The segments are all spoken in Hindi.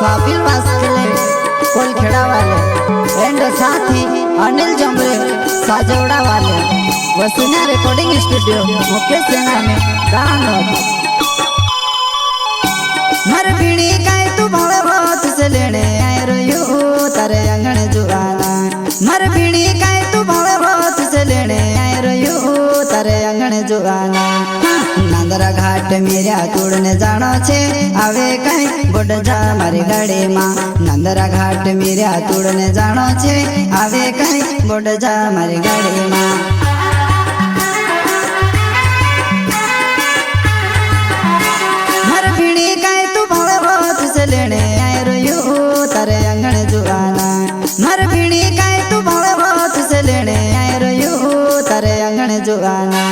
साबिल वास्कले कोलखेड़ा वाले एंड साथी अनिल जमरे साजोड़ा वाले वसुना रिकॉर्डिंग स्टूडियो मुकेश सेना में दानोद मर बीड़ी काय तू भले बहुत से लेने आए रोयो तारे अंगण जुआना मर बीड़ी काय तू भले बहुत से लेने आए रोयो तारे अंगण जुआना नांदरा घाट मेरा तोड़ने जानो छे आवे कई बोड जा मारी गाड़ी मां नांदरा घाट मेरा तोड़ने जानो छे आवे कई बोड जा मारी गाड़ी मां मर बीड़ी काय तू भले बहुत से लेने आए रोयो तारे अंगण जुआना मर बीड़ी काय तू भले बहुत से लेने आए रोयो तारे अंगण जुआना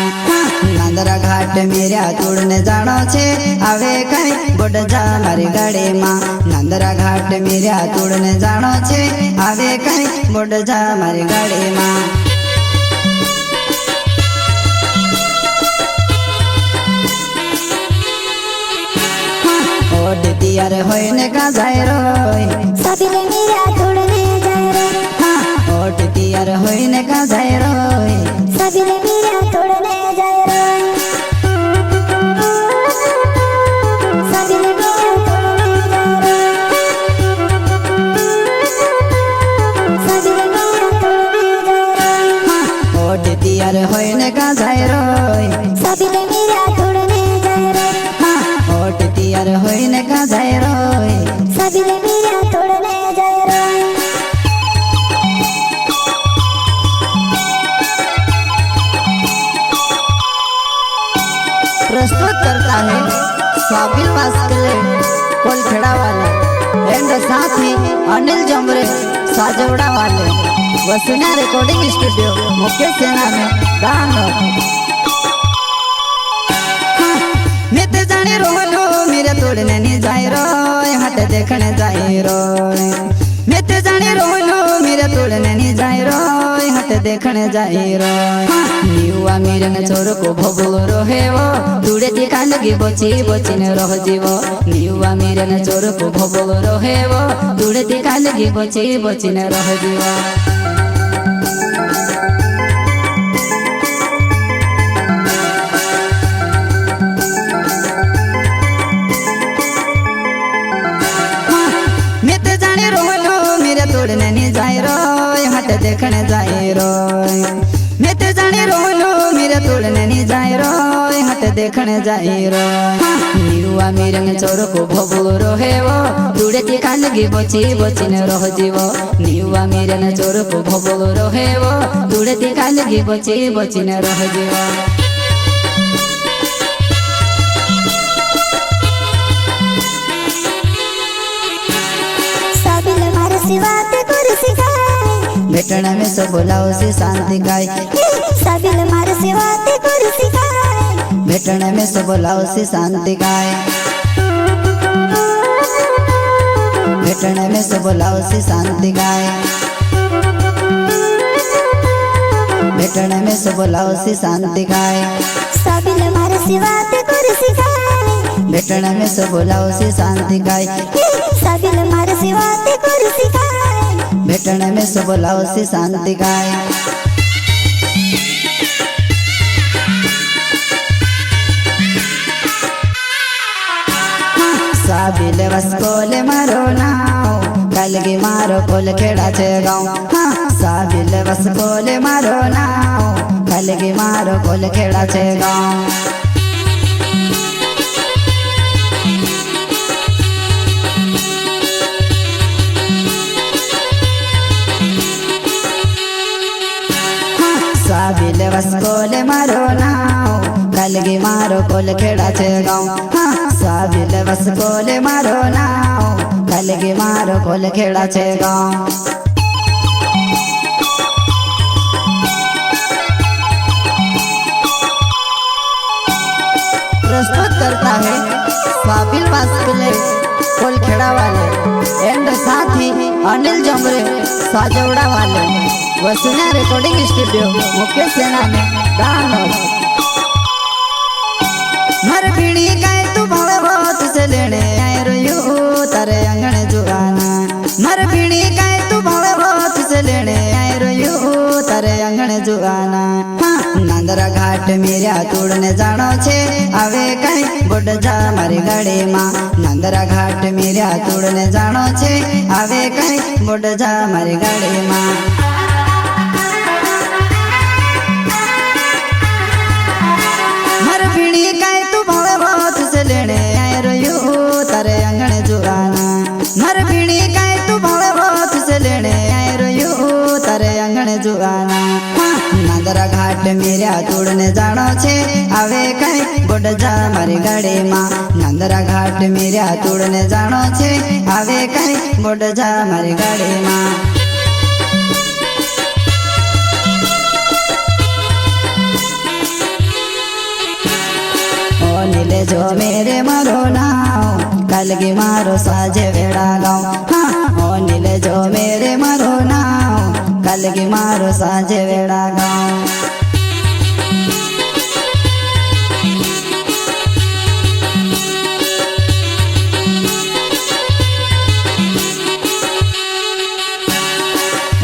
नांदरा घाट मेरा तोड़ने जानो छे आवे कई बोड जा मारी गाड़ी मां नांदरा घाट मेरा तोड़ने जानो छे आवे कई बोड जा मारी गाड़ी मां ओड तियार होइने का जाय रोय साबिले मेरा तोड़ने जाय रे ओड तियार होइने का जाय रोय साबिले मेरा तोड़ने जाय रे साबिले मेरा तोड़ने जाय रे साबिले मेरा तोड़ने जाय रे ओड तियार होइने का जाय रोय साबिले मेरा तोड़ने जाय रे ओड तियार होइने का जाय रोय साबिले मेरा तोड़ने जाय रे प्रस्तुत करता है साबिल वास्कले कोलखेड़ा वाले एंड साथी अनिल जमरे साजोड़ा वाले वसुना रिकॉर्डिंग स्टूडियो मुकेश सेना में दानोद नित जाने रोलो मेरे तोड़ने नहीं जाए रोय हट देखने जाए रोय नित जाने रोलो मेरे तोड़ने नहीं जाए रोय हट देखने जाए रोय निवा मेरे न छोर को भोगल रहे वो दूरे दिखा लगी बची बची न रह जीवो निवा मेरे न छोर को भोगल रहे वो दूरे दिखा लगी बची बची न रह जीवो तोड़ने नहीं जाए रोय हट देखने जाए रोय मैं तो जाने रोलो मेरे तोड़ने नहीं जाए रोय हट देखने जाए रोय निवा मेरे न चोर को भोगल रहे वो दूरे दिखा लगी बची बची न रह जीवो निवा मेरे न चोर को भोगल रहे वो दूरे दिखा लगी बची बची न रह जीवो भेटण में सब बोलाओ से शांति गाय साबिल मार सेवा ते कर सिखाए भेटण में सब बोलाओ से शांति गाय भेटण में सब बोलाओ से शांति गाय भेटण में सब बोलाओ से शांति गाय साबिल मार सेवा ते कर सिखाए भेटण में सब बोलाओ से शांति गाय साबिल मार सेवा ते कर सिखाए भेटण में सब बोलाओ से शांति गाय साबिल वस्कोले मारो नाव कलगी मारो कोलखेड़ा छे गाँव साबिल वस्कोले मारो नाव कलगी मारो कोलखेड़ा छे गाँव साबिल वस्कोले मारो नाव कलगी मारो कोलखेड़ा छे गाँव साबिल वस्कोले मारो नाव कलगी मारो कोलखेड़ा छे गाँव प्रस्तुत करता है साबिल वास्कले कोलखेड़ा वाले एंड साथी अनिल जमरे साजोड़ा वाले वसुना रिकॉर्डिंग स्टूडियो मुकेश सेना में दानोद मर बीड़ी गाय तू भले बहुत से लेने आए रोयो तारे अंगण जो આંગણે જુવાના નાંદરા ઘાટ મેર્યા તોડને જાણો છે આવે કઈ બોટ જા મારી ગાડીમાં નાંદરા ઘાટ મેર્યા તોડને જાણો છે આવે કઈ બોટ જા મારી ગાડીમાં मर पीड़ी काई तू भवे हो तुझसे लेने आए रोयू तारे आंगण जुआना मर पीड़ी काई तू भवे हो तुझसे लेने आए रोयू तारे आंगण जुआना नांदरा घाट मेर्या तोड़ने जानो छे आवे कई बोट जा मारी गाड़ी मां नांदरा घाट मेर्या तोड़ने जानो छे आवे कई बोट जा मारी गाड़ी मां नीले जो मेरे मारो नाव कलगी मारो साजे वेड़ा गाँव हाँ ओ नीले जो मेरे मारो नाव कलगी मारो साजे वेड़ा गाँव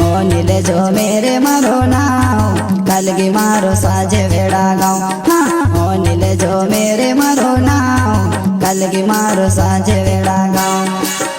ओ नीले जो मेरे मारो नाव कलगी मारो साजे वेड़ा गाँव हाँ ओ नीले जो मेरे मारो नाव कलगी मारो साजे वेड़ा गाँव